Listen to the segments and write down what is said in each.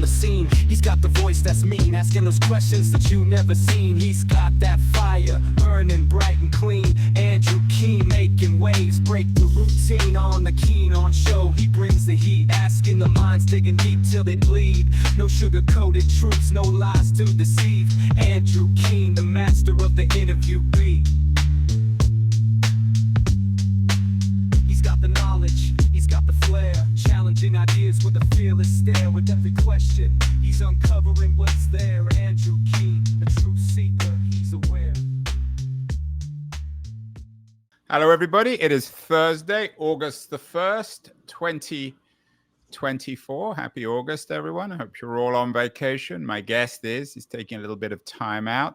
the scene. He's got the voice that's mean, asking those questions that you never seen. He's got that fire, burning bright and clean. Andrew Keen making waves, break the routine on the Keen on show. He brings the heat, asking the minds, digging deep till they bleed. No sugar-coated truths, no lies to deceive. Andrew Keen, the master of the interview beat. He's got the knowledge, he's got the flair, challenging ideas with a fearless stare. With every question, he's uncovering what's there. Andrew Keen, a truth seeker, he's aware. Hello, everybody. It is Thursday, August the 1st, 2024. Happy August, everyone. I hope you're all on vacation. My guest is taking a little bit of time out.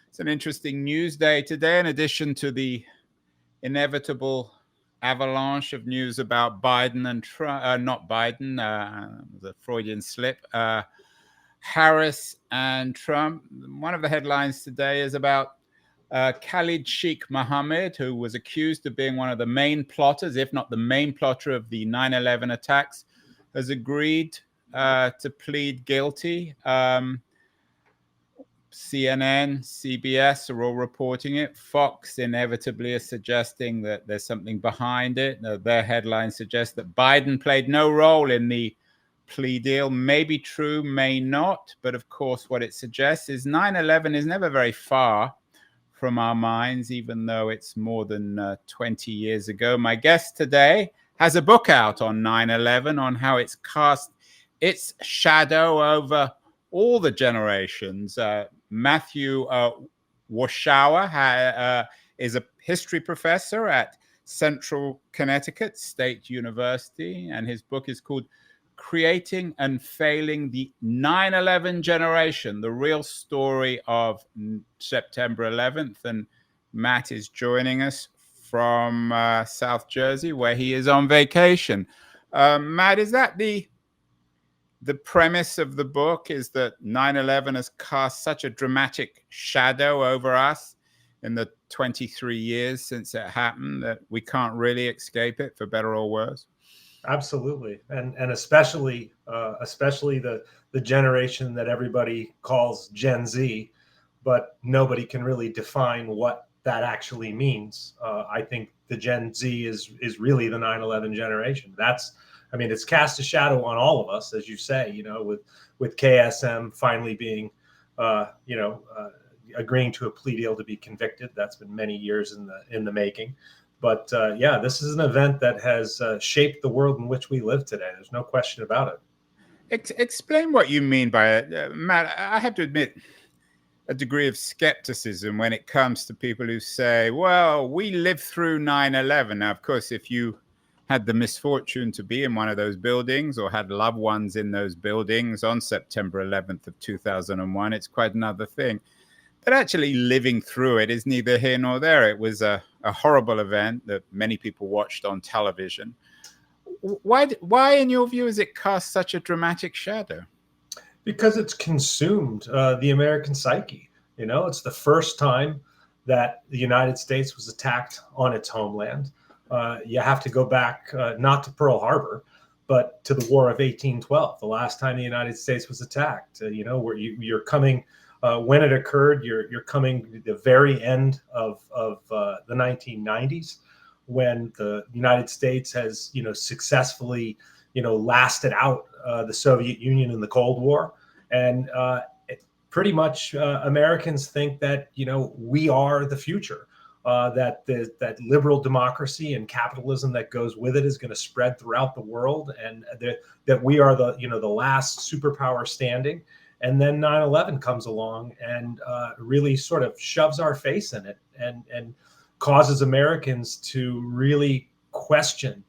It's an interesting news day today, in addition to the inevitable avalanche of news about Biden and Trump, not Biden, the Freudian slip, Harris and Trump. One of the headlines today is about Khalid Sheikh Mohammed, who was accused of being one of the main plotters, if not the main plotter of the 9/11 attacks, has agreed to plead guilty. CNN, CBS are all reporting it. Fox inevitably is suggesting that there's something behind it. Their headline suggests that Biden played no role in the plea deal. May be true, may not. But of course, what it suggests is 9/11 is never very far from our minds, even though it's more than 20 years ago. My guest today has a book out on 9/11, on how it's cast its shadow over all the generations. Matthew Warshauer is a history professor at Central Connecticut State University, and his book is called Creating and Failing the 9/11 Generation, the real story of September 11th. And Matt is joining us from South Jersey, where he is on vacation. Matt, is that the premise of the book, is that 9/11 has cast such a dramatic shadow over us in the 23 years since it happened that we can't really escape it, for better or worse? Absolutely, and especially the generation that everybody calls Gen Z, but nobody can really define what that actually means. I think the Gen Z is really the 9/11 generation. It's cast a shadow on all of us, as you say. With KSM finally being, agreeing to a plea deal to be convicted. That's been many years in the making. But this is an event that has shaped the world in which we live today. There's no question about it. Explain what you mean by it, Matt. I have to admit a degree of skepticism when it comes to people who say, well, we lived through 9/11. Now, of course, if you had the misfortune to be in one of those buildings or had loved ones in those buildings on September 11th of 2001, it's quite another thing. But actually living through it is neither here nor there. It was a horrible event that many people watched on television. Why, in your view, has it cast such a dramatic shadow? Because it's consumed the American psyche. It's the first time that the United States was attacked on its homeland. You have to go back not to Pearl Harbor, but to the War of 1812, the last time the United States was attacked. Where you're coming when it occurred. You're coming to the very end of the 1990s, when the United States has successfully lasted out the Soviet Union in the Cold War, and pretty much Americans think that we are the future. That liberal democracy and capitalism that goes with it is going to spread throughout the world, and that we are the last superpower standing. And then 9/11 comes along and really sort of shoves our face in it and causes Americans to really question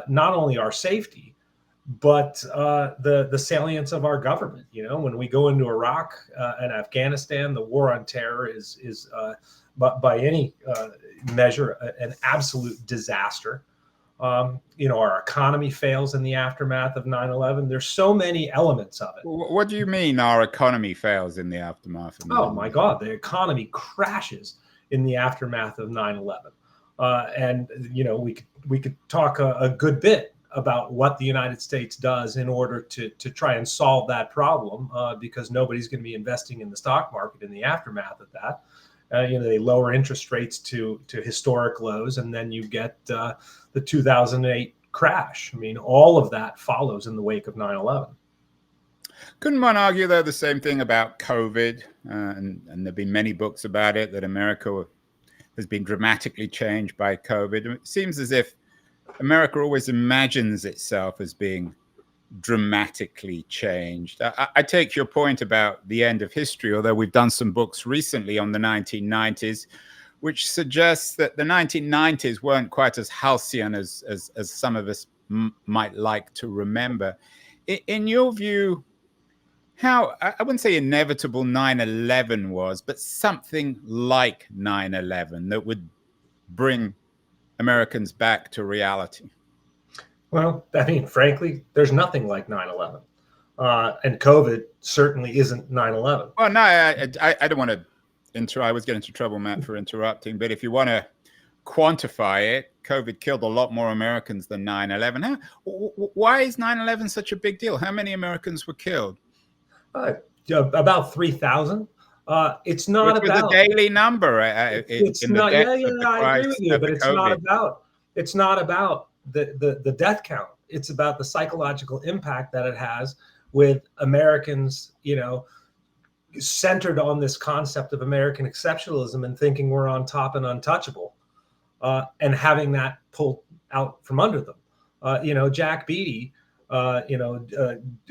not only our safety, but the salience of our government. When we go into Iraq and Afghanistan, the war on terror is by any measure an absolute disaster. Our economy fails in the aftermath of 9/11. There's so many elements of it. What do you mean our economy fails in the aftermath of 9/11? Oh my God, the economy crashes in the aftermath of 9/11. And we could talk a good bit about what the United States does in order to try and solve that problem, because nobody's going to be investing in the stock market in the aftermath of that. They lower interest rates to historic lows, and then you get the 2008 crash. I mean, all of that follows in the wake of 9/11. Couldn't one argue, though, the same thing about COVID? And there have been many books about it, that America has been dramatically changed by COVID. It seems as if America always imagines itself as being dramatically changed. I take your point about the end of history, although we've done some books recently on the 1990s, which suggests that the 1990s weren't quite as halcyon as some of us might like to remember. In your view, how, I wouldn't say inevitable 9/11 was, but something like 9/11 that would bring Americans back to reality? Well, I mean, frankly, there's nothing like 9/11. And COVID certainly isn't 9/11. Well, no, I don't want to I was getting into trouble, Matt, for interrupting. But if you want to quantify it, COVID killed a lot more Americans than 9/11. Why is 9/11 such a big deal? How many Americans were killed? About 3,000. It's not Which was about a daily number. it's not. Yeah, I agree with you, but it's not about. It's not about the death count. It's about the psychological impact that it has with Americans, centered on this concept of American exceptionalism and thinking we're on top and untouchable, and having that pulled out from under them. Jack Beatty,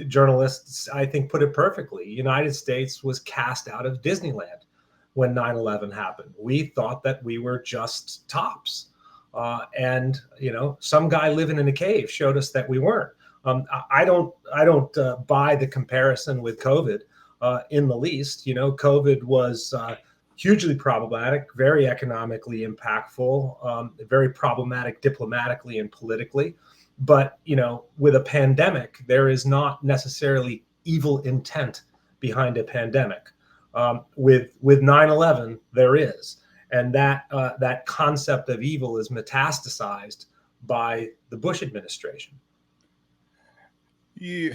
journalists, I think, put it perfectly. United States was cast out of Disneyland when 9/11 happened. We thought that we were just tops. And some guy living in a cave showed us that we weren't. I don't buy the comparison with COVID in the least. COVID was hugely problematic, very economically impactful, very problematic diplomatically and politically. But with a pandemic, there is not necessarily evil intent behind a pandemic. With 9/11, there is. And that concept of evil is metastasized by the Bush administration. You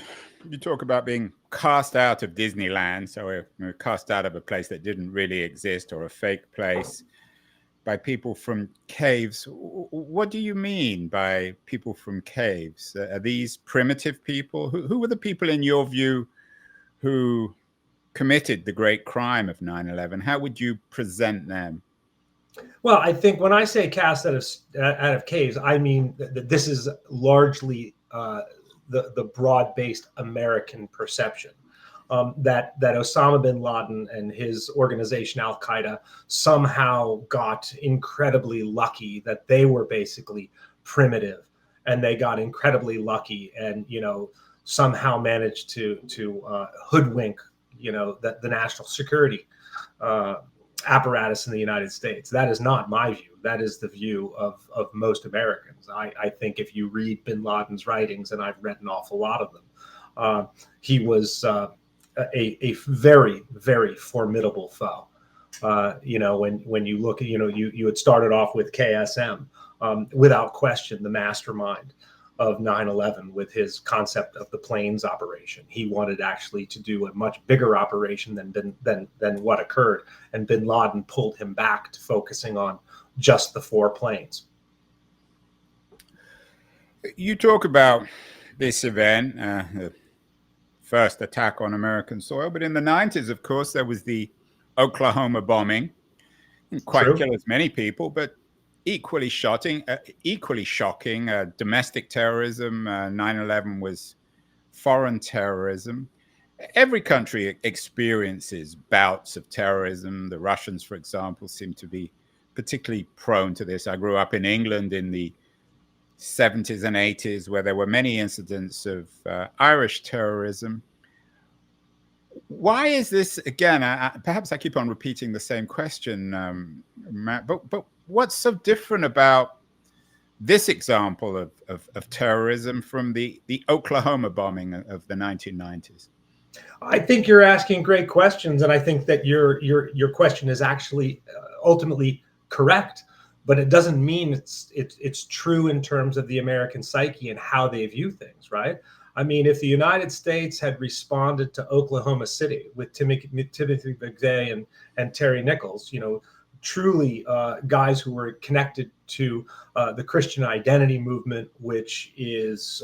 talk about being cast out of Disneyland, so we're cast out of a place that didn't really exist, or a fake place, by people from caves. What do you mean by people from caves? Are these primitive people? Who were the people, in your view, who committed the great crime of 9/11? How would you present them? Well, I think when I say cast out of caves, I mean that this is largely the broad-based American perception, that Osama bin Laden and his organization Al Qaeda somehow got incredibly lucky, that they were basically primitive, and they got incredibly lucky, and somehow managed to hoodwink the national security apparatus in the United States. That is not my view. That is the view of most Americans. I think if you read bin Laden's writings, and I've read an awful lot of them, he was a very, very formidable foe. When you look at, you had started off with KSM, without question, the mastermind of 9/11 with his concept of the planes operation. He wanted actually to do a much bigger operation than what occurred, and bin Laden pulled him back to focusing on just the 4 planes. You talk about this event, the first attack on American soil, but in the 90s, of course, there was the Oklahoma bombing. Didn't quite kill as many people, but equally shocking, domestic terrorism. 9/11 was foreign terrorism. Every country experiences bouts of terrorism. The Russians, for example, seem to be particularly prone to this. I grew up in England in the 70s and 80s, where there were many incidents of Irish terrorism. Why is this, again, perhaps I keep on repeating the same question, Matt, but what's so different about this example of terrorism from the Oklahoma bombing of the 1990s? I think you're asking great questions, and I think that your question is actually ultimately correct. but it doesn't mean it's true in terms of the American psyche and how they view things, right? I mean, if the United States had responded to Oklahoma City with Timothy McVeigh and Terry Nichols, truly guys who were connected to the Christian identity movement, which is,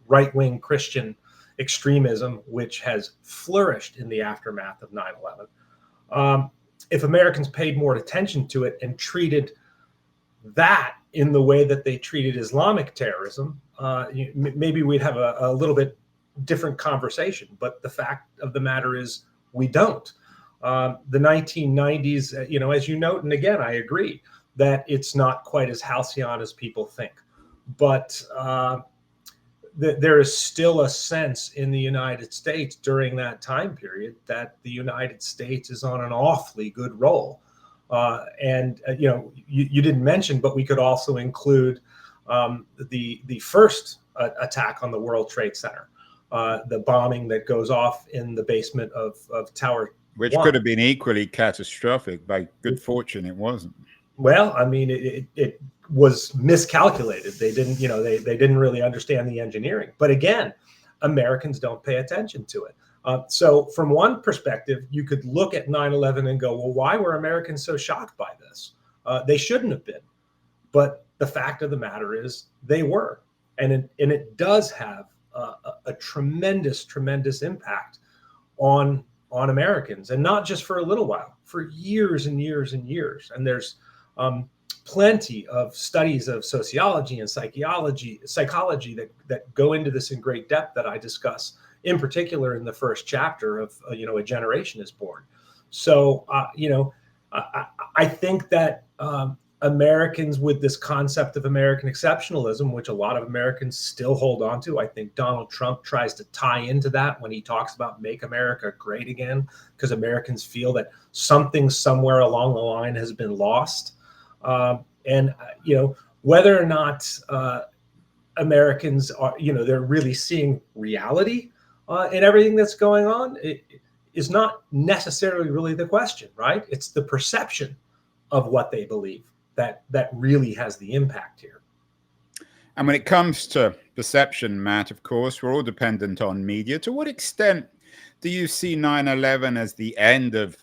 right-wing Christian extremism, which has flourished in the aftermath of 9/11. If Americans paid more attention to it and treated that in the way that they treated Islamic terrorism, maybe we'd have a little bit different conversation. But the fact of the matter is we don't. The 1990s, as you note, and again, I agree that it's not quite as halcyon as people think. But there is still a sense in the United States during that time period that the United States is on an awfully good roll. You didn't mention, but we could also include the first attack on the World Trade Center, the bombing that goes off in the basement of Tower Which 1. could have been equally catastrophic. By good fortune, it wasn't. Well, I mean, it was miscalculated. They didn't, they didn't really understand the engineering. But again, Americans don't pay attention to it. So from one perspective, you could look at 9/11 and go, well, why were Americans so shocked by this? They shouldn't have been. But the fact of the matter is they were. And it does have a tremendous, tremendous impact on Americans, and not just for a little while, for years and years and years. And there's plenty of studies of sociology and psychology that go into this in great depth that I discuss, in particular in the first chapter of A Generation is Born. So I think that Americans, with this concept of American exceptionalism, which a lot of Americans still hold on to, I think Donald Trump tries to tie into that when he talks about make America great again, because Americans feel that something somewhere along the line has been lost. Whether or not Americans are, they're really seeing reality in everything that's going on, it is not necessarily really the question, right? It's the perception of what they believe that really has the impact here. And when it comes to perception, Matt, of course, we're all dependent on media. To what extent do you see 9/11 as the end of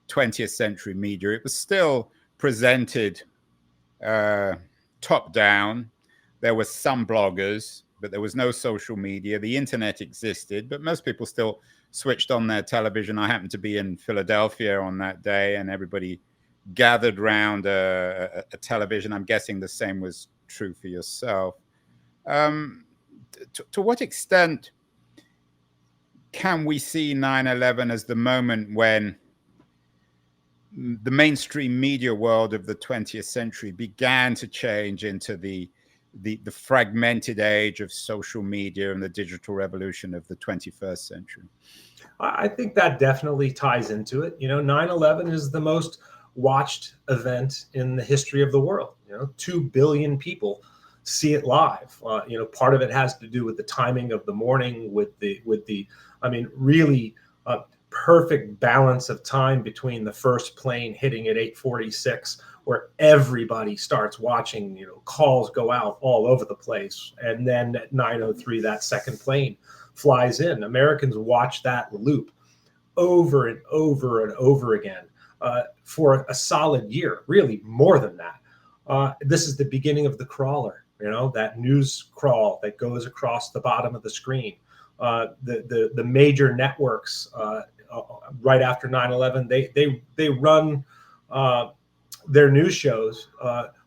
20th century media? It was still presented top down. There were some bloggers, but there was no social media. The internet existed, but most people still switched on their television. I happened to be in Philadelphia on that day, and everybody gathered round a television. I'm guessing the same was true for yourself. To what extent can we see 9/11 as the moment when the mainstream media world of the 20th century began to change into the fragmented age of social media and the digital revolution of the 21st century? I think that definitely ties into it. 9/11 is the most watched event in the history of the world. 2 billion people see it live. Part of it has to do with the timing of the morning, with the really perfect balance of time between the first plane hitting at 8:46, where everybody starts watching, calls go out all over the place. And then at 9:03, that second plane flies in. Americans watch that loop over and over and over again for a solid year, really more than that. This is the beginning of the crawler, that news crawl that goes across the bottom of the screen. The major networks right after 9/11, they run their news shows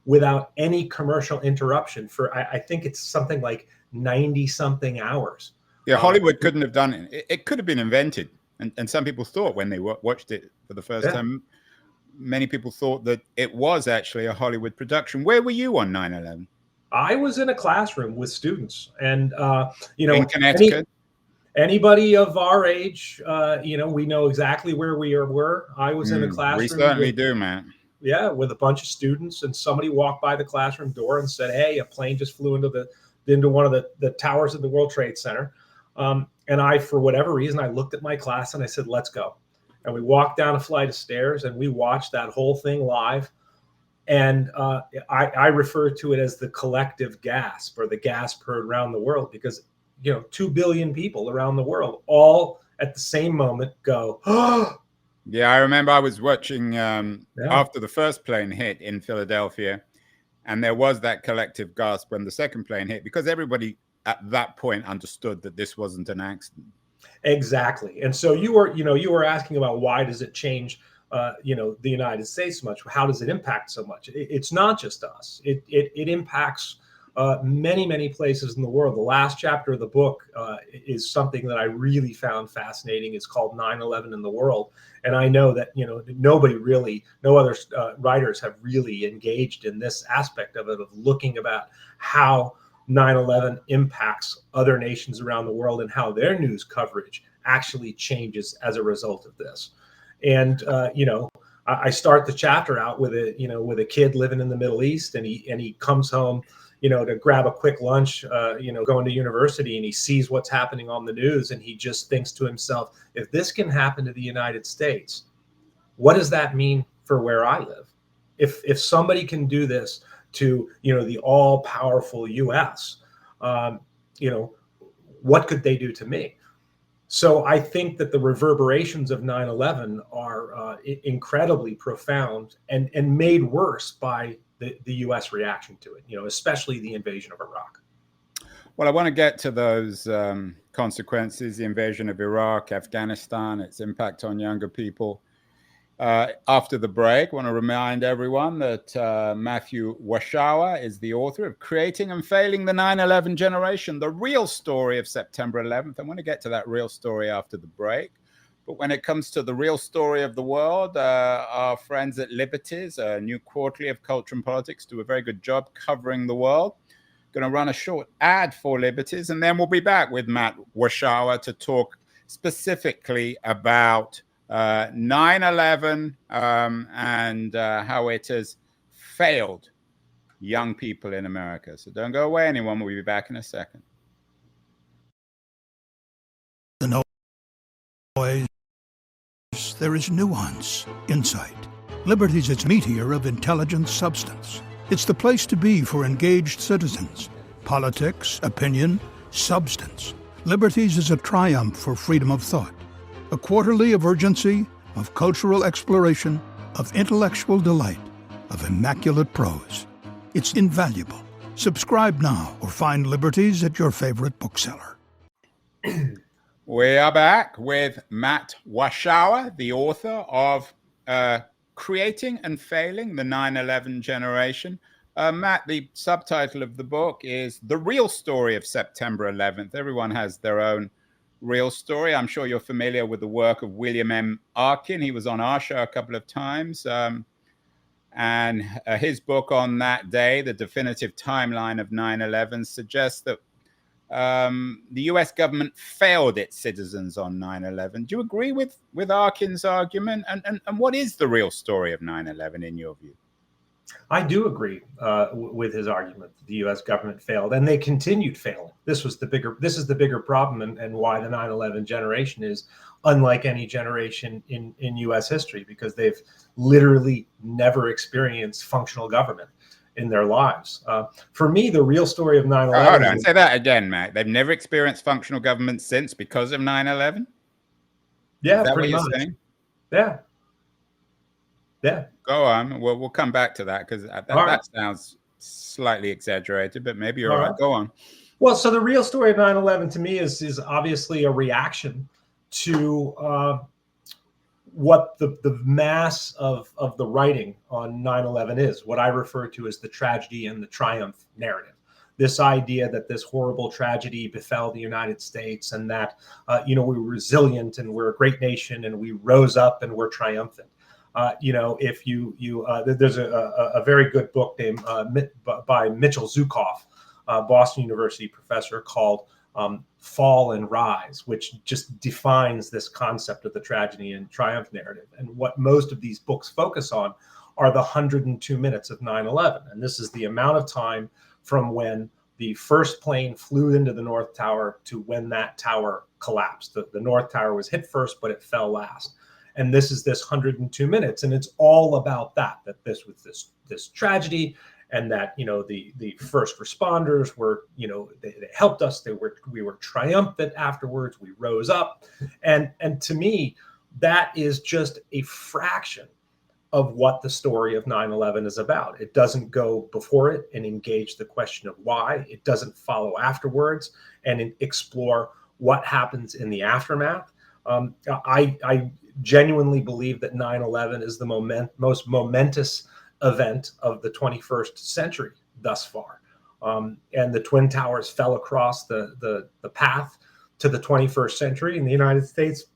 without any commercial interruption for I think it's something like 90 something hours. Yeah, Hollywood couldn't have done it. It could have been invented. And some people thought when they watched it for the first time, many people thought that it was actually a Hollywood production. Where were you on 9/11? I was in a classroom with students, and in Connecticut. Anybody of our age, we know exactly where we were. I was in a classroom. We certainly do, man. Yeah, with a bunch of students, and somebody walked by the classroom door and said, "Hey, a plane just flew into one of the towers of the World Trade Center." And I, for whatever reason, I looked at my class and I said, "Let's go." And we walked down a flight of stairs and we watched that whole thing live. And I refer to it as the collective gasp, or the gasp heard around the world, because 2 billion people around the world all at the same moment go, oh. Yeah, I remember I was watching after the first plane hit in Philadelphia, and there was that collective gasp when the second plane hit, because everybody at that point understood that this wasn't an accident. Exactly. And so you were asking about, why does it change the United States so much? How does it impact so much? It's not just us. It impacts many, many places in the world. The last chapter of the book is something that I really found fascinating. It's called 9/11 in the World. And I know that, no other writers have really engaged in this aspect of it, of looking about how 9/11 impacts other nations around the world and how their news coverage actually changes as a result of this. And, I start the chapter out with a kid living in the Middle East, and he comes home, to grab a quick lunch, going to university, and he sees what's happening on the news, and he just thinks to himself, if this can happen to the United States, what does that mean for where I live? If somebody can do this to, the all-powerful US, what could they do to me? So I think that the reverberations of 9/11 are incredibly profound, and made worse by the US reaction to it, especially the invasion of Iraq. Well, I want to get to those consequences, the invasion of Iraq, Afghanistan, its impact on younger people. After the break, I want to remind everyone that Matthew Warshauer is the author of Creating and Failing the 9/11 Generation, the real story of September 11th. I want to get to that real story after the break. But when it comes to the real story of the world, our friends at Liberties, a new quarterly of culture and politics, do a very good job covering the world. Going to run a short ad for Liberties, and then we'll be back with Matt Warshauer to talk specifically about 9/11 and how it has failed young people in America. So don't go away, anyone. We'll be back in a second. The noise, there is nuance, insight. Liberty's its meteor of intelligent substance. It's the place to be for engaged citizens. Politics, opinion, substance. Liberty's is a triumph for freedom of thought. A quarterly of urgency, of cultural exploration, of intellectual delight, of immaculate prose. It's invaluable. Subscribe now or find Liberties at your favorite bookseller. We are back with Matt Warshauer, the author of Creating and Failing the 9/11 Generation. Matt, the subtitle of the book is The Real Story of September 11th. Everyone has their own real story. I'm sure you're familiar with the work of William M. Arkin. He was on our show a couple of times. And his book on that day, The Definitive Timeline of 9/11, suggests that the US government failed its citizens on 9/11. Do you agree with Arkin's argument? And what is the real story of 9/11 in your view? I do agree with his argument that the U.S. government failed, and they continued failing. This is the bigger problem, and why the 9/11 generation is unlike any generation in U.S. history, because they've literally never experienced functional government in their lives. For me, the real story of 9/11. Hold on, say that again, Matt. They've never experienced functional government since because of 9/11? Yeah, is that pretty what you're much. saying? Yeah. Yeah. Go on. We'll come back to that, because that sounds slightly exaggerated, but maybe you're all right. Go on. Well, so the real story of 9/11 to me is obviously a reaction to what the mass of the writing on 9/11 is, what I refer to as the tragedy and the triumph narrative. This idea that this horrible tragedy befell the United States, and that we were resilient and we're a great nation and we rose up and we're triumphant. If there's a very good book named by Mitchell Zukoff, Boston University professor, called Fall and Rise, which just defines this concept of the tragedy and triumph narrative. And what most of these books focus on are the 102 minutes of 9/11. And this is the amount of time from when the first plane flew into the North Tower to when that tower collapsed. The North Tower was hit first, but it fell last. and this is this 102 minutes, and it's all about that this was this tragedy, and that the first responders were they helped us. We were triumphant afterwards. We rose up, and to me, that is just a fraction of what the story of 9/11 is about. It doesn't go before it and engage the question of why. It doesn't follow afterwards and explore what happens in the aftermath. I genuinely believe that 9/11 is the most momentous event of the 21st century thus far. And the Twin Towers fell across the path to the 21st century, and the United States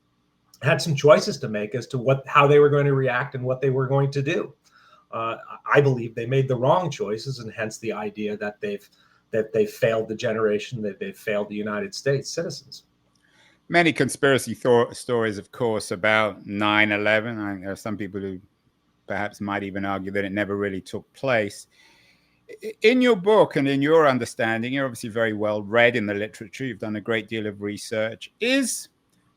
had some choices to make as to how they were going to react and what they were going to do. I believe they made the wrong choices, and hence the idea that they've failed the generation, that they've failed the United States citizens. Many conspiracy stories, of course, about 9/11. There are some people who perhaps might even argue that it never really took place. In your book and in your understanding, you're obviously very well read in the literature. You've done a great deal of research. Is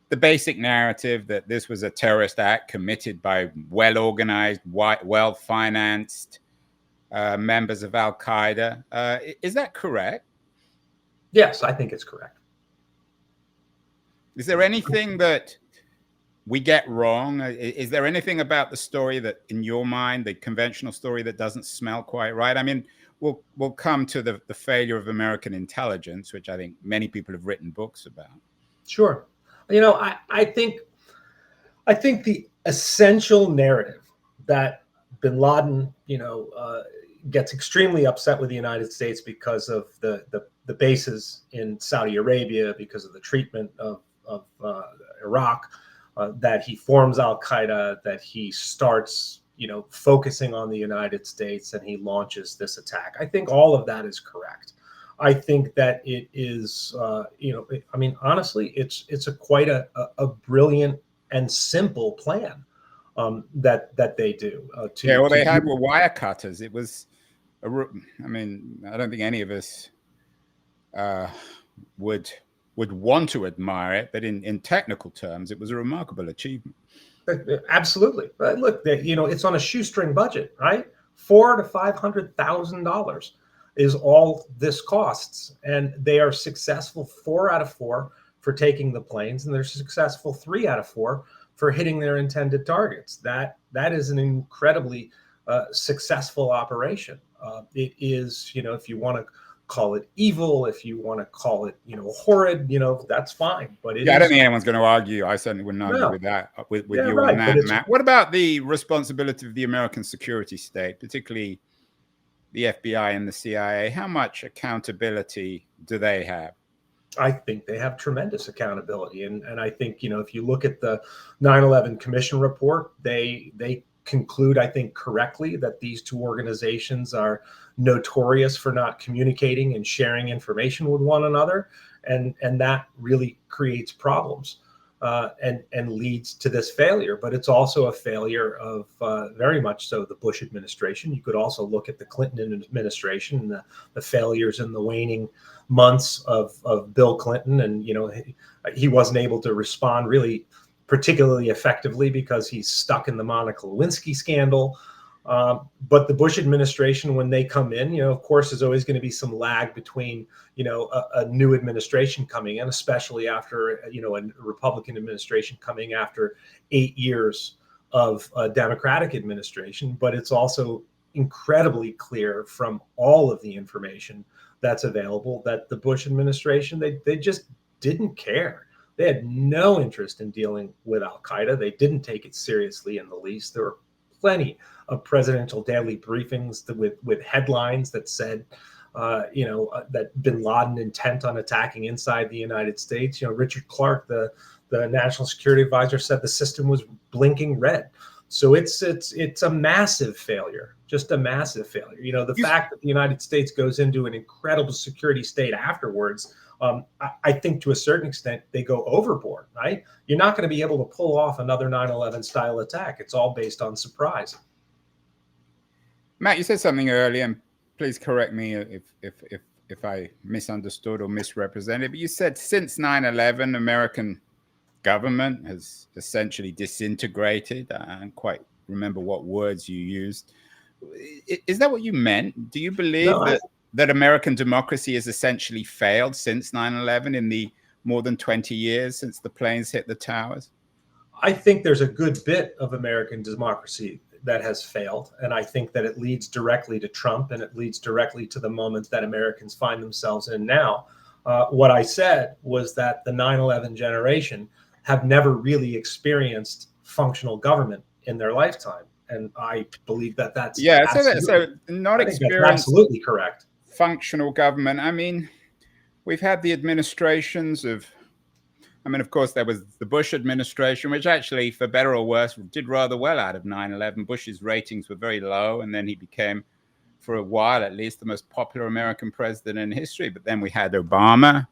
the basic narrative that this was a terrorist act committed by well-organized, well-financed members of Al-Qaeda? Is that correct? Yes, I think it's correct. Is there anything that we get wrong? Is there anything about the story that, in your mind, the conventional story, that doesn't smell quite right? I mean, we'll come to the failure of American intelligence, which I think many people have written books about. Sure. I think the essential narrative that bin Laden, gets extremely upset with the United States because of the bases in Saudi Arabia, because of the treatment of Iraq, that he forms Al-Qaeda, that he starts, focusing on the United States, and he launches this attack. I think all of that is correct. I think that it is, honestly, it's quite a brilliant and simple plan that they do. They had were wire cutters. It was, I don't think any of us would want to admire it, but in technical terms, it was a remarkable achievement. Absolutely. Look, it's on a shoestring budget, right? $400,000 to $500,000 is all this costs, and they are successful 4 out of 4 for taking the planes, and they're successful 3 out of 4 for hitting their intended targets. That is an incredibly successful operation. It is, if you want to call it evil, if you want to call it, horrid, that's fine. But I don't think anyone's going to argue. I certainly wouldn't argue with that, with you on that, Matt. What about the responsibility of the American security state, particularly the FBI and the CIA? How much accountability do they have? I think they have tremendous accountability. And I think, if you look at the 9/11 Commission report, they conclude, I think, correctly, that these two organizations are notorious for not communicating and sharing information with one another. And that really creates problems and leads to this failure. But it's also a failure of very much so the Bush administration. You could also look at the Clinton administration and the failures in the waning months of Bill Clinton. And, he wasn't able to respond really particularly effectively because he's stuck in the Monica Lewinsky scandal. But the Bush administration, when they come in, of course, there's always going to be some lag between, a new administration coming in, especially after, a Republican administration coming after 8 years of a Democratic administration. But it's also incredibly clear from all of the information that's available that the Bush administration, they just didn't care. They had no interest in dealing with Al-Qaeda. They didn't take it seriously in the least. There were plenty of presidential daily briefings with headlines that said, that bin Laden intent on attacking inside the United States. Richard Clark, the national security advisor, said the system was blinking red. So it's a massive failure, just a massive failure. The fact that the United States goes into an incredible security state afterwards, I think to a certain extent they go overboard, right? You're not going to be able to pull off another 9/11 style attack. It's all based on surprise. Matt, you said something earlier, and please correct me if I misunderstood or misrepresented, but you said since 9/11, American government has essentially disintegrated. I don't quite remember what words you used. Is that what you meant? Do you believe No, that American democracy has essentially failed since 9/11 in the more than 20 years since the planes hit the towers? I think there's a good bit of American democracy that has failed. And I think that it leads directly to Trump, and it leads directly to the moment that Americans find themselves in now. What I said was that the 9/11 generation have never really experienced functional government in their lifetime. And I believe that that's so not experienced absolutely correct. Functional government. I mean, we've had the administrations of, of course, there was the Bush administration, which actually, for better or worse, did rather well out of 9/11. Bush's ratings were very low, and then he became, for a while at least, the most popular American president in history. But then we had Obama,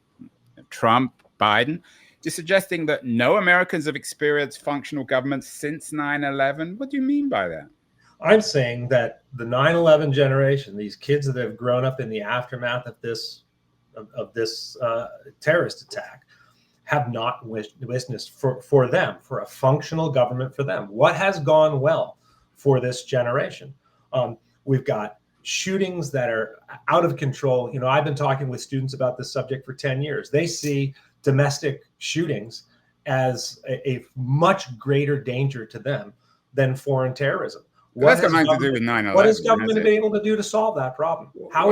Trump, Biden. You're suggesting that no Americans have experienced functional government since 9/11? What do you mean by that? I'm saying that the 9/11 generation, these kids that have grown up in the aftermath of this terrorist attack, have not witnessed for them, for a functional government for them. What has gone well for this generation? We've got shootings that are out of control. You know, I've been talking with students about this subject for 10 years. They see domestic shootings as a much greater danger to them than foreign terrorism. That's got nothing to do with 9/11. What has government been able to do to solve that problem?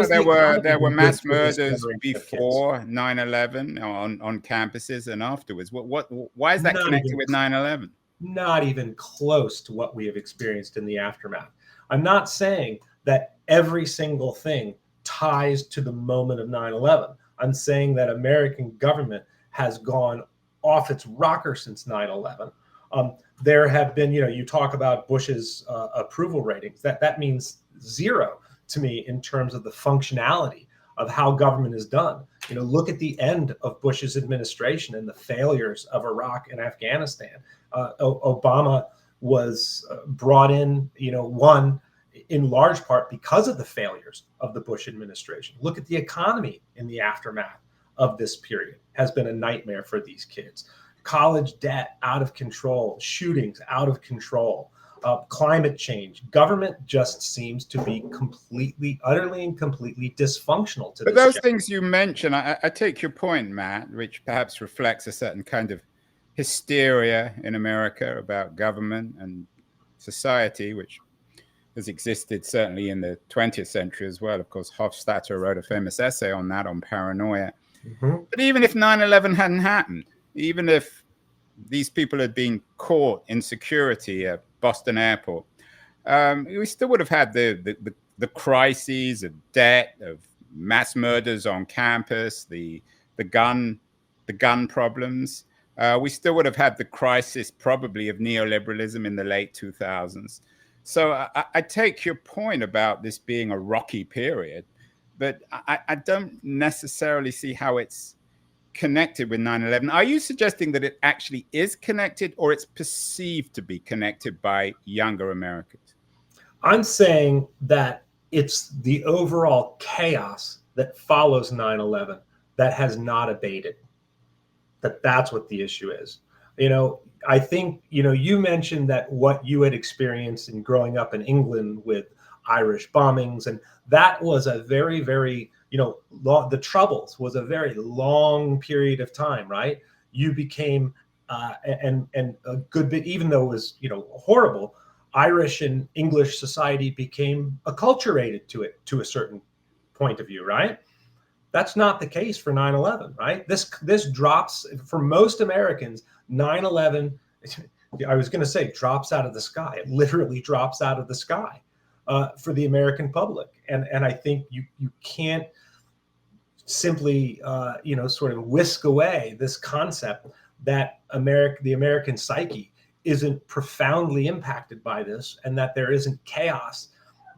There were mass murders before 9/11 on campuses and afterwards. Why is that connected with 9/11? Not even close to what we have experienced in the aftermath. I'm not saying that every single thing ties to the moment of 9/11. I'm saying that American government has gone off its rocker since 9/11. There have been, you talk about Bush's approval ratings. That means zero to me in terms of the functionality of how government is done. Look at the end of Bush's administration and the failures of Iraq and Afghanistan. Obama was brought in, one, in large part because of the failures of the Bush administration. Look at the economy in the aftermath of this period. Has been a nightmare for these kids. College debt out of control, shootings out of control, climate change. Government just seems to be utterly and completely dysfunctional to this. But those things you mentioned, I take your point, Matt, which perhaps reflects a certain kind of hysteria in America about government and society, which has existed certainly in the 20th century as well. Of course, Hofstadter wrote a famous essay on that, on paranoia. Mm-hmm. But even if 9/11 hadn't happened, even if these people had been caught in security at Boston Airport, we still would have had the crises of debt, of mass murders on campus, the gun problems. We still would have had the crisis probably of neoliberalism in the late 2000s. So I take your point about this being a rocky period, but I don't necessarily see how it's connected with 9/11. Are you suggesting that it actually is connected, or it's perceived to be connected by younger Americans? I'm saying that it's the overall chaos that follows 9/11 that has not abated. That's what the issue is. I think, you mentioned that what you had experienced in growing up in England with Irish bombings, and that was a very, very, the Troubles was a very long period of time, right? You became, and a good bit, even though it was, horrible, Irish and English society became acculturated to it to a certain point of view, right? That's not the case for 9/11, right? This drops for most Americans. 9/11, I was going to say, drops out of the sky. It literally drops out of the sky for the American public, and I think you can't simply sort of whisk away this concept that the American psyche isn't profoundly impacted by this, and that there isn't chaos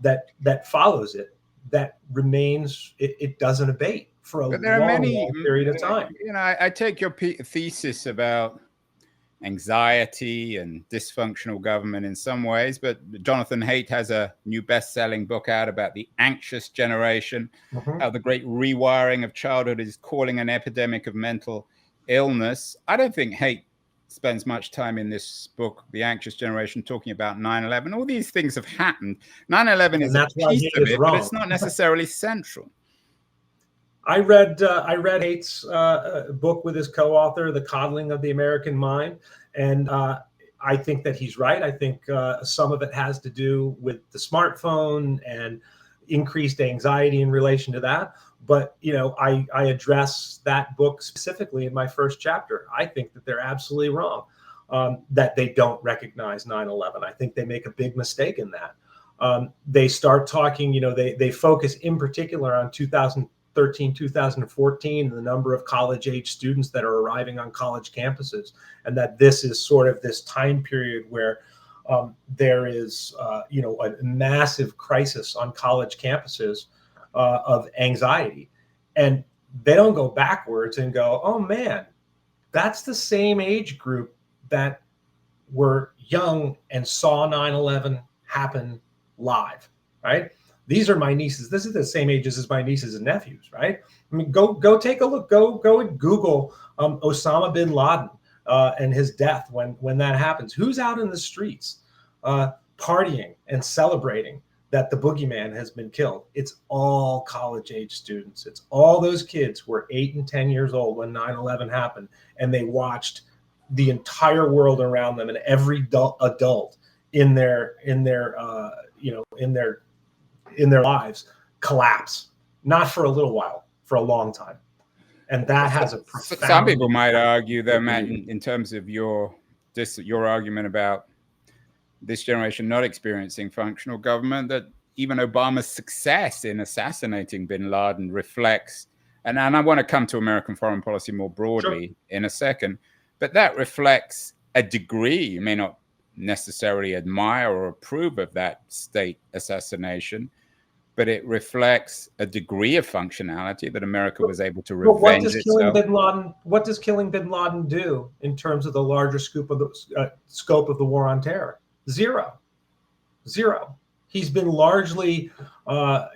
that follows it. That remains, it doesn't abate for a long period of time. I take your thesis about anxiety and dysfunctional government in some ways, but Jonathan Haidt has a new best-selling book out about the anxious generation, how the great rewiring of childhood is calling an epidemic of mental illness. I don't think Haidt spends much time in this book, The Anxious Generation, talking about 9/11. All these things have happened. 9/11 is a piece of it, but it's not necessarily central. I read Haight's book with his co-author, The Coddling of the American Mind, and I think that he's right. I think some of it has to do with the smartphone and increased anxiety in relation to that. But, you know, I address that book specifically in my first chapter. I think that they're absolutely wrong, that they don't recognize 9/11. I think they make a big mistake in that. They start talking, you know, they focus in particular on 2013, 2014, the number of college-age students that are arriving on college campuses, and that this is sort of this time period where there is, you know, a massive crisis on college campuses of anxiety. And they don't go backwards and go, oh man, that's the same age group that were young and saw 9/11 happen live, right? These are my nieces. This is the same ages as my nieces and nephews, right? I mean, go take a look. Go and Google Osama bin Laden and his death when that happens. Who's out in the streets partying and celebrating that the boogeyman has been killed? It's all college-age students. It's all those kids who were 8 and 10 years old when 9/11 happened, and they watched the entire world around them and every adult in their lives collapse, not for a little while, for a long time. And that has a profound... Some people might argue, though, Matt, in terms of your argument about this generation not experiencing functional government, that even Obama's success in assassinating bin Laden reflects, and I want to come to American foreign policy more broadly in a second, but that reflects a degree. You may not necessarily admire or approve of that state assassination, but it reflects a degree of functionality that America was able to revenge itself. What does killing bin Laden do in terms of the larger scope of the war on terror? Zero. He's been largely,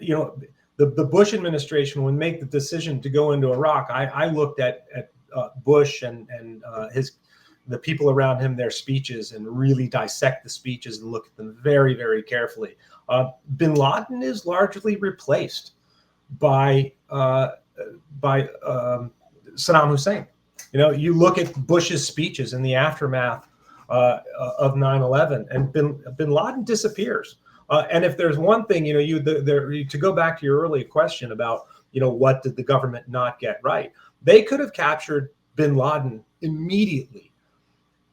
you know, the Bush administration would make the decision to go into Iraq. I looked at Bush and the people around him, their speeches, and really dissect the speeches and look at them very, very carefully. Bin Laden is largely replaced by Saddam Hussein. You know, you look at Bush's speeches in the aftermath of 9/11, and bin Laden disappears. And if there's one thing, you know, to go back to your earlier question about, you know, what did the government not get right? They could have captured bin Laden immediately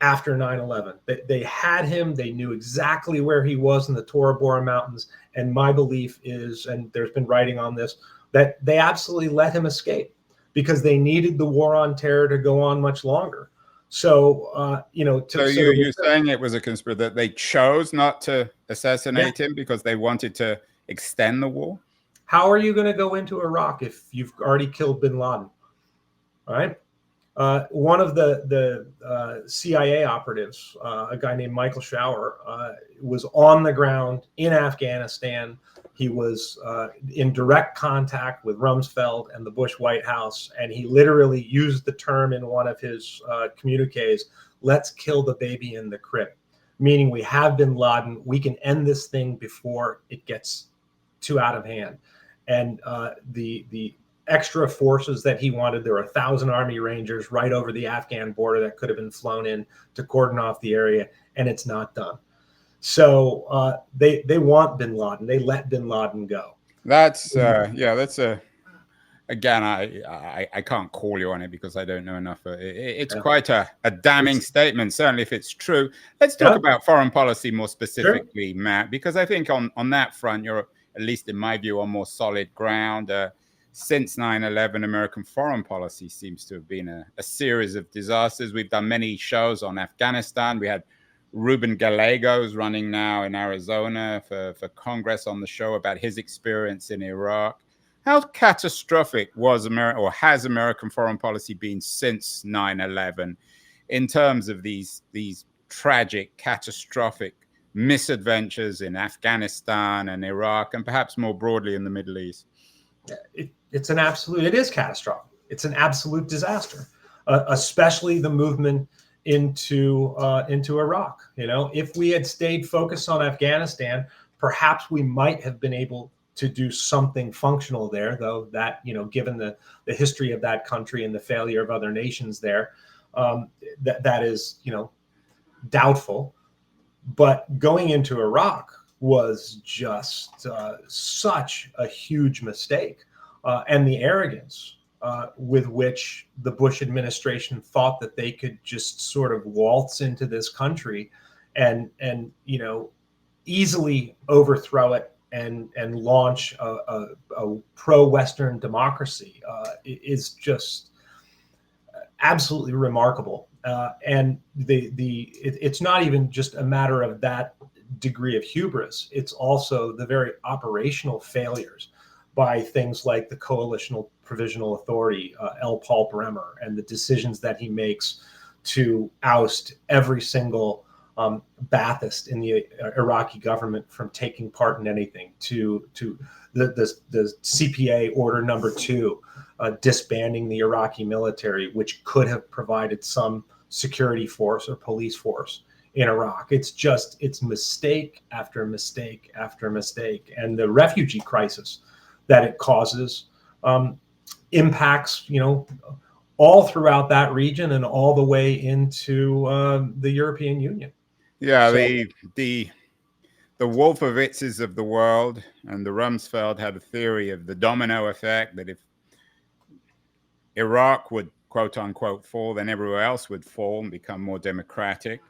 after 9/11. They had him. They knew exactly where he was in the Tora Bora Mountains. And my belief is, and there's been writing on this, that they absolutely let him escape because they needed the war on terror to go on much longer. So, you know, so you're saying it was a conspiracy, that they chose not to assassinate him because they wanted to extend the war? How are you going to go into Iraq if you've already killed bin Laden? All right. One of the CIA operatives, a guy named Michael Shower, was on the ground in Afghanistan. He was in direct contact with Rumsfeld and the Bush White House, and he literally used the term in one of his communiques, "Let's kill the baby in the crib," meaning we have bin Laden. We can end this thing before it gets too out of hand. And the extra forces that he wanted, there were 1,000 Army Rangers right over the Afghan border that could have been flown in to cordon off the area, and it's not done. So they want bin Laden. They let bin Laden go. That's again, I can't call you on it because I don't know enough. It's quite a damning statement, certainly if it's true. Let's talk about foreign policy more specifically, Matt, because I think on that front, you're, at least in my view, on more solid ground. Since 9/11, American foreign policy seems to have been a series of disasters. We've done many shows on Afghanistan. We had Ruben Gallegos running now in Arizona for Congress on the show about his experience in Iraq. How catastrophic was America, or has American foreign policy been since 9/11 in terms of these tragic, catastrophic misadventures in Afghanistan and Iraq, and perhaps more broadly in the Middle East? It is catastrophic. It's an absolute disaster, especially the movement into Iraq. If we had stayed focused on Afghanistan, perhaps we might have been able to do something functional there, though that, given the history of that country and the failure of other nations there, that is, doubtful. But going into Iraq was just such a huge mistake, and the arrogance with which the Bush administration thought that they could just sort of waltz into this country and easily overthrow it and launch a pro-Western democracy is just absolutely remarkable. And it's not even just a matter of that degree of hubris. It's also the very operational failures by things like the Coalitional Provisional Authority, L. Paul Bremer, and the decisions that he makes to oust every single Ba'athist in the Iraqi government from taking part in anything, to the CPA Order Number 2, disbanding the Iraqi military, which could have provided some security force or police force in Iraq. It's mistake after mistake after mistake. And the refugee crisis that it causes impacts, all throughout that region and all the way into the European Union. Yeah, so, the Wolfowitzes of the world and the Rumsfeld had a theory of the domino effect, that if Iraq would quote unquote fall, then everywhere else would fall and become more democratic.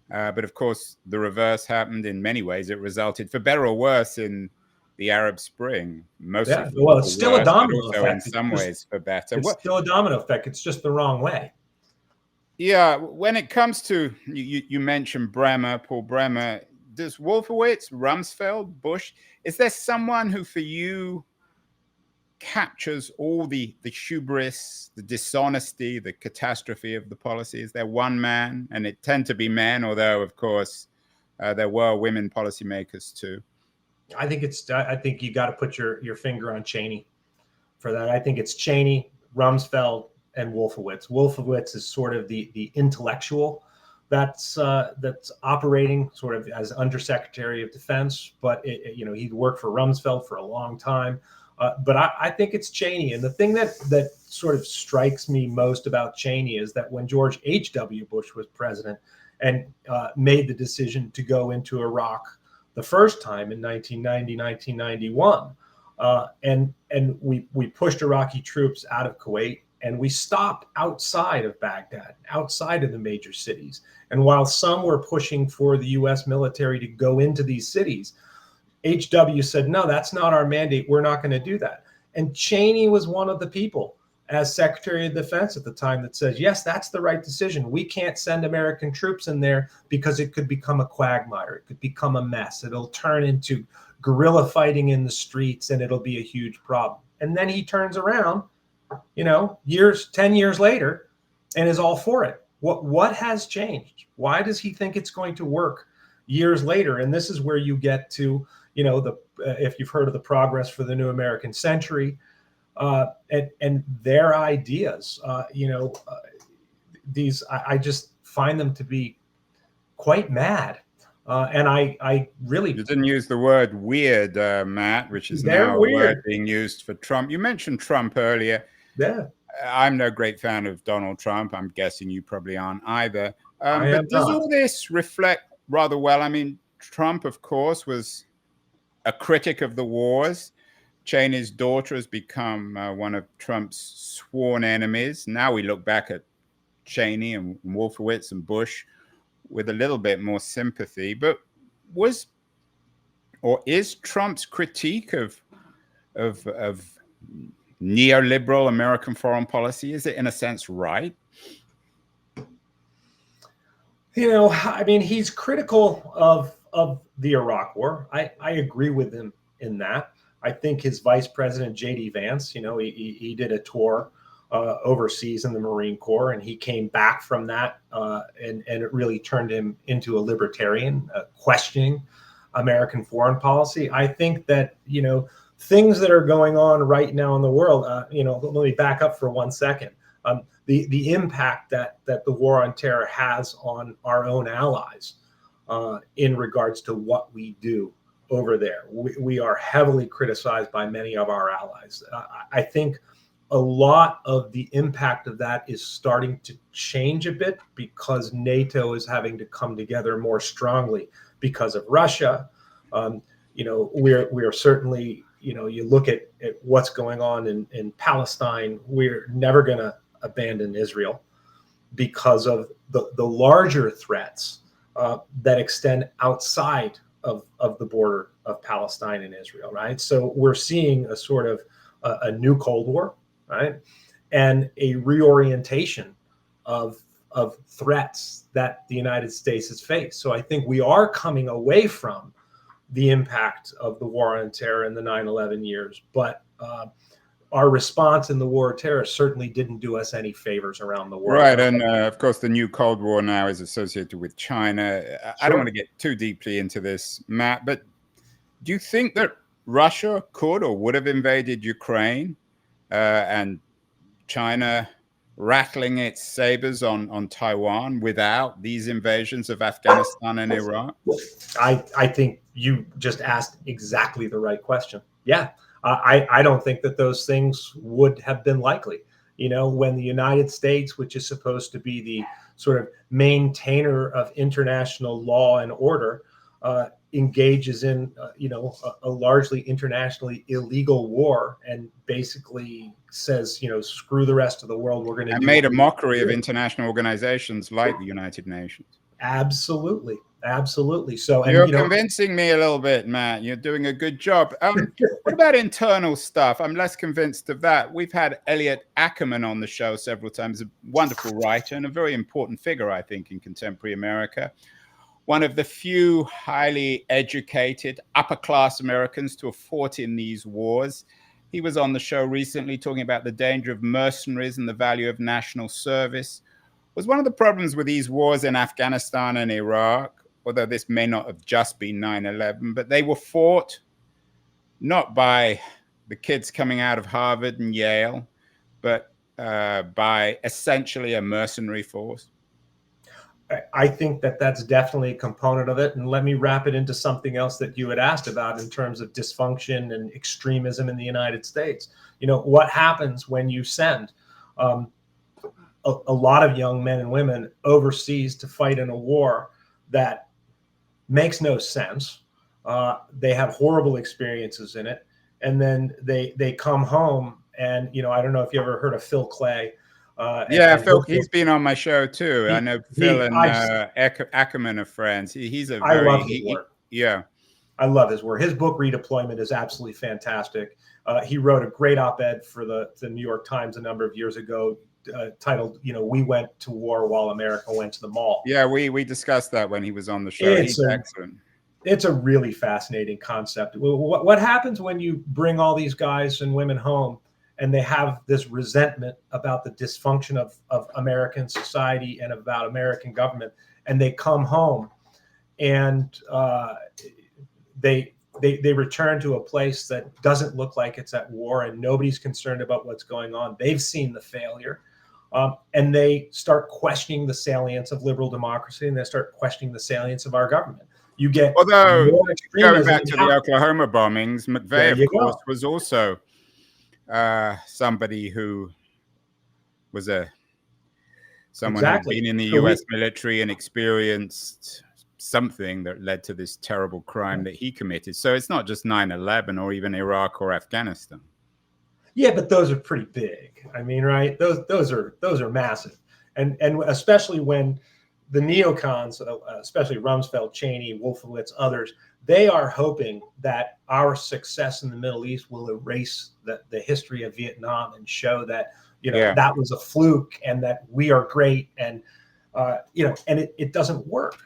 But of course, the reverse happened in many ways. It resulted, for better or worse, in the Arab Spring. Mostly, well, it's still a domino also effect. In some ways, for better. It's still a domino effect. It's just the wrong way. Yeah, when it comes to, you mentioned Bremer, Paul Bremer, does Wolfowitz, Rumsfeld, Bush, is there someone who for you captures all the hubris, the dishonesty, the catastrophe of the policy? Is there one man? And it tend to be men, although of course there were women policymakers too. I think you got to put your finger on Cheney for that. I think it's Cheney, Rumsfeld, and Wolfowitz. Wolfowitz is sort of the intellectual that's operating sort of as Undersecretary of Defense, but he worked for Rumsfeld for a long time. But I think it's Cheney. And the thing that sort of strikes me most about Cheney is that when George H.W. Bush was president and made the decision to go into Iraq the first time in 1990, 1991, and we pushed Iraqi troops out of Kuwait, and we stopped outside of Baghdad, outside of the major cities. And while some were pushing for the U.S. military to go into these cities, HW said, no, that's not our mandate. We're not going to do that. And Cheney was one of the people, as Secretary of Defense at the time, that says, yes, that's the right decision. We can't send American troops in there because it could become a quagmire. It could become a mess. It'll turn into guerrilla fighting in the streets, and it'll be a huge problem. And then he turns around, 10 years later, and is all for it. What has changed? Why does he think it's going to work years later? And this is where you get to, if you've heard of the Progress for the New American Century, and their ideas, these, I just find them to be quite mad. And I really... You didn't use the word weird, Matt, which is now a word being used for Trump. You mentioned Trump earlier. Yeah. I'm no great fan of Donald Trump. I'm guessing you probably aren't either. But does all this reflect rather well? I mean, Trump, of course, was a critic of the wars. Cheney's daughter has become one of Trump's sworn enemies. Now we look back at Cheney and Wolfowitz and Bush with a little bit more sympathy. But is Trump's critique of neoliberal American foreign policy, is it in a sense right? He's critical of the Iraq War. I agree with him in that. I think his vice president, J.D. Vance, he did a tour overseas in the Marine Corps, and he came back from that, and it really turned him into a libertarian, questioning American foreign policy. I think that, things that are going on right now in the world, let me back up for 1 second. The impact that the war on terror has on our own allies in regards to what we do over there. We are heavily criticized by many of our allies. I think a lot of the impact of that is starting to change a bit because NATO is having to come together more strongly because of Russia. We're certainly, you look at what's going on in Palestine, we're never going to abandon Israel because of the larger threats that extend outside of the border of Palestine and Israel, right? So we're seeing a sort of a new Cold War, right? And a reorientation of threats that the United States has faced. So I think we are coming away from the impact of the war on terror in the 9/11 years, but our response in the war on terror certainly didn't do us any favors around the world. Right, and of course the new Cold War now is associated with China. I don't want to get too deeply into this, Matt, but do you think that Russia could or would have invaded Ukraine and China rattling its sabers on Taiwan without these invasions of Afghanistan and Iraq? I think you just asked exactly the right question. Yeah, I don't think that those things would have been likely. When the United States, which is supposed to be the sort of maintainer of international law and order, engages in a largely internationally illegal war and basically says, screw the rest of the world, we're going to and made a mockery of international organizations like the United Nations. Absolutely. So you're convincing me a little bit, Matt. You're doing a good job. What about internal stuff? I'm less convinced of that. We've had Elliot Ackerman on the show several times, a wonderful writer and a very important figure, I think, in contemporary America. One of the few highly educated upper-class Americans to have fought in these wars. He was on the show recently talking about the danger of mercenaries and the value of national service. Was one of the problems with these wars in Afghanistan and Iraq, although this may not have just been 9/11, but they were fought not by the kids coming out of Harvard and Yale, but by essentially a mercenary force? I think that that's definitely a component of it. And let me wrap it into something else that you had asked about in terms of dysfunction and extremism in the United States. What happens when you send a lot of young men and women overseas to fight in a war that makes no sense? They have horrible experiences in it. And then they come home and, I don't know if you ever heard of Phil Clay. Phil, he's been on my show too. I know Phil and Ackerman are friends. He's a very, I love his work. I love his work. His book Redeployment is absolutely fantastic. He wrote a great op-ed for the New York Times a number of years ago titled, we went to war while America went to the mall. Yeah, we discussed that when he was on the show. He's excellent. It's a really fascinating concept. What happens when you bring all these guys and women home and they have this resentment about the dysfunction of American society and about American government, and they come home and they return to a place that doesn't look like it's at war and nobody's concerned about what's going on. They've seen the failure, and they start questioning the salience of liberal democracy, and they start questioning the salience of our government. You get going back to the Oklahoma bombings, McVeigh, of course, was also somebody who was someone who'd been in the U.S. military and experienced something that led to this terrible crime that he committed. So it's not just 9/11 or even Iraq or Afghanistan. Yeah, but those are pretty big. I mean, right? Those are massive, and especially when the neocons, especially Rumsfeld, Cheney, Wolfowitz, others, they are hoping that our success in the Middle East will erase the history of Vietnam and show that that was a fluke and that we are great, and and it doesn't work.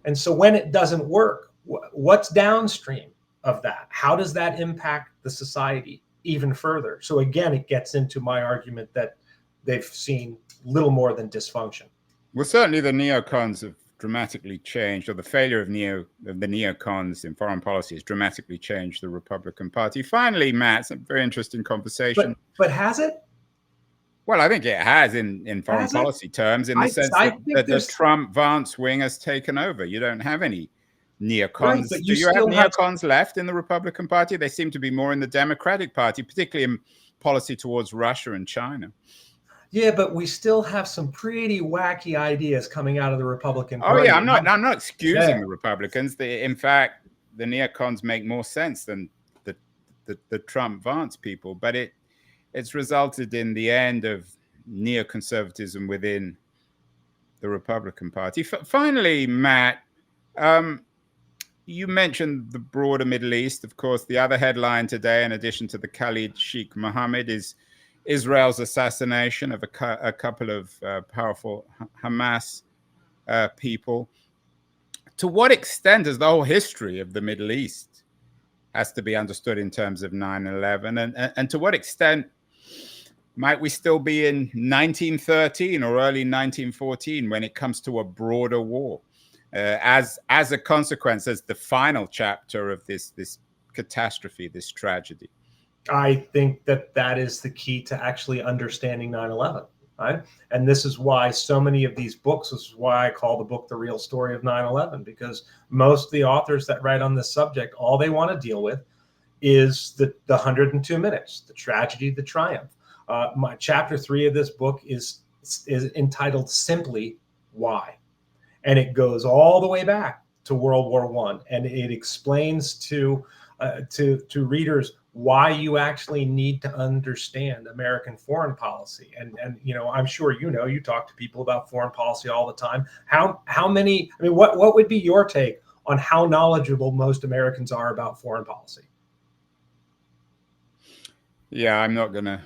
And so when it doesn't work, what's downstream of that? How does that impact the society even further? So again, it gets into my argument that they've seen little more than dysfunction. Well, certainly the neocons have dramatically changed, or the failure of the neocons in foreign policy has dramatically changed the Republican Party. Finally, Matt, it's a very interesting conversation. But has it? Well, I think it has in foreign Has it? policy terms, in the sense I that, think that the there's Trump-Vance wing has taken over. You don't have any right, neocons. but Do you you have still have neocons left in the Republican Party? They seem to be more in the Democratic Party, particularly in policy towards Russia and China. yeah, but we still have some pretty wacky ideas coming out of the Republican Oh Party. yeah, I'm not excusing Yeah. the Republicans. In fact, the neocons make more sense than the Trump-Vance people, but it's resulted in the end of neoconservatism within the Republican Party. Finally, Matt, you mentioned the broader Middle East. Of course, the other headline today, in addition to the Khalid Sheikh Mohammed, is Israel's assassination of a couple of powerful Hamas people. To what extent does the whole history of the Middle East has to be understood in terms of 9/11, and to what extent might we still be in 1913 or early 1914 when it comes to a broader war, as a consequence, as the final chapter of this catastrophe, this tragedy? I think that is the key to actually understanding 9/11. Right? And this is why so many of these books, this is why I call the book The Real Story of 9/11, because most of the authors that write on this subject, all they want to deal with is the 102 minutes, the tragedy, the triumph. My chapter 3 of this book is entitled simply Why. And it goes all the way back to World War I, and it explains to readers why you actually need to understand American foreign policy. And I'm sure you talk to people about foreign policy all the time. How many? I mean, what would be your take on how knowledgeable most Americans are about foreign policy? Yeah, I'm not gonna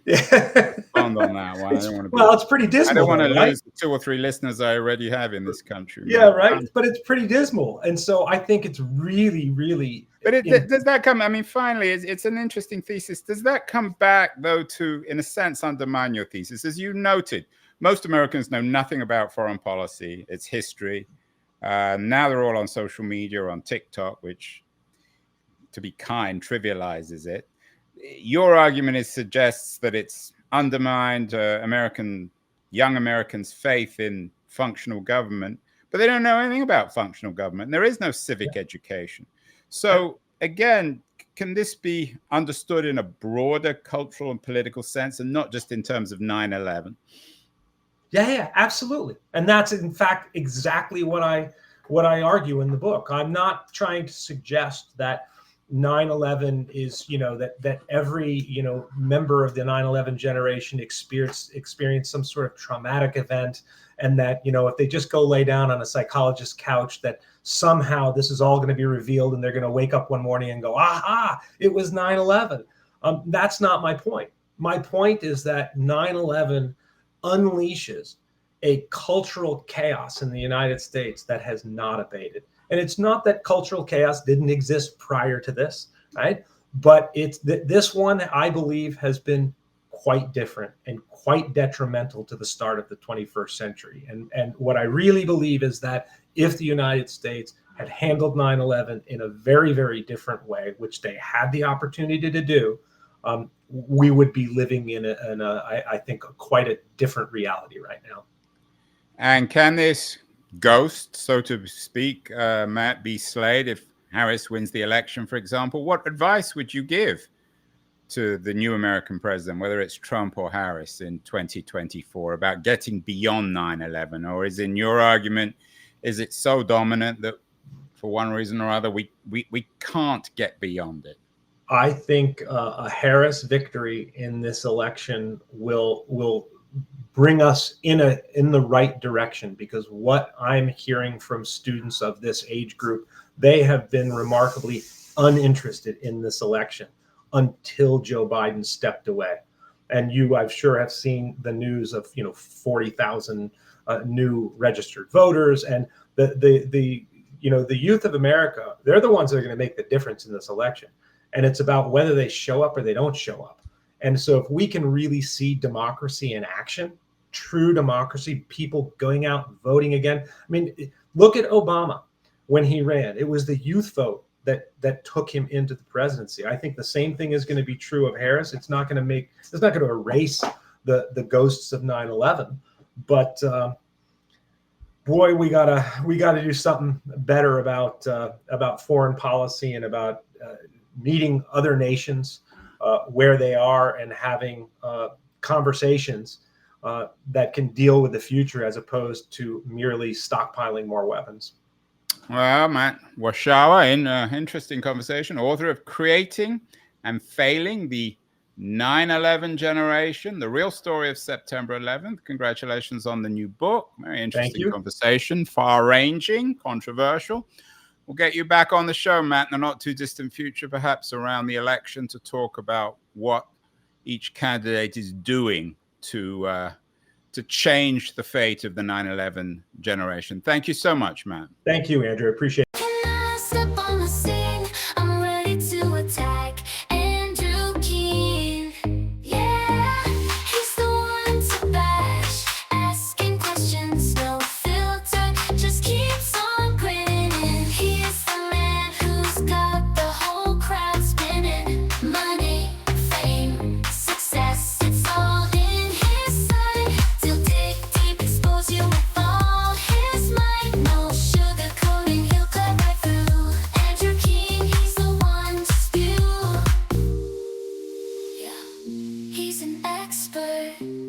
respond on that one. I don't want to. Well, it's pretty dismal. I don't want to right? lose the 2 or 3 listeners I already have in this country. Yeah, right. But it's pretty dismal, and so I think it's really, really. But does that come? I mean, finally, it's an interesting thesis. Does that come back, though, to, in a sense, undermine your thesis? As you noted, most Americans know nothing about foreign policy, its history. Now they're all on social media or on TikTok, which, to be kind, trivializes it. Your argument suggests that it's undermined young Americans' faith in functional government, but they don't know anything about functional government. There is no civic education. So again, can this be understood in a broader cultural and political sense, and not just in terms of 9/11? Yeah, absolutely. And that's in fact exactly what I argue in the book. I'm not trying to suggest that 9/11 is, that every, member of the 9/11 generation experienced some sort of traumatic event, and that, if they just go lay down on a psychologist's couch, that somehow this is all going to be revealed and they're going to wake up one morning and go, aha, it was 9/11. That's not my point. My point is that 9/11 unleashes a cultural chaos in the United States that has not abated. And it's not that cultural chaos didn't exist prior to this, right? But it's this one, I believe, has been quite different and quite detrimental to the start of the 21st century. And what I really believe is that if the United States had handled 9/11 in a very, very different way, which they had the opportunity to do, we would be living in I think, quite a different reality right now. And can this ghost, so to speak, Matt, be slayed if Harris wins the election, for example? What advice would you give to the new American president, whether it's Trump or Harris, in 2024 about getting beyond 9/11? Or is, in your argument, is it so dominant that for one reason or other we can't get beyond it? I think a Harris victory in this election will bring us in the right direction, because what I'm hearing from students of this age group, they have been remarkably uninterested in this election until Joe Biden stepped away. And you, I'm sure, have seen the news of 40,000 new registered voters, and the youth of America. They're the ones that are going to make the difference in this election, and it's about whether they show up or they don't show up. And so if we can really see democracy in action, true democracy, people going out and voting again. I mean, look at Obama when he ran. It was the youth vote that took him into the presidency. I think the same thing is going to be true of Harris. It's not going to erase the ghosts of 9/11. But boy, we gotta do something better about foreign policy and about meeting other nations where they are and having conversations that can deal with the future as opposed to merely stockpiling more weapons. Well, Matt Warshauer, interesting conversation, author of Creating and Failing the 9/11 Generation, the real story of September 11th. Congratulations on the new book. Very interesting conversation, far-ranging, controversial. We'll get you back on the show, Matt, in the not too distant future, perhaps around the election, to talk about what each candidate is doing to change the fate of the 9/11 generation. Thank you so much, Matt. Thank you, Andrew. Appreciate it. Can I step on the scene? I'm ready to attack. Andrew Keene. Yeah, he's the one to bash. Asking questions, no filter, just keeps on grinning. He's the man who's got the whole crowd spinning. Money, fame, success, it's all in his sight. He'll dig deep, expose you with all his might. No sugarcoating, he'll cut right through. Andrew Keene, he's the one to spew. Yeah, he's an expert.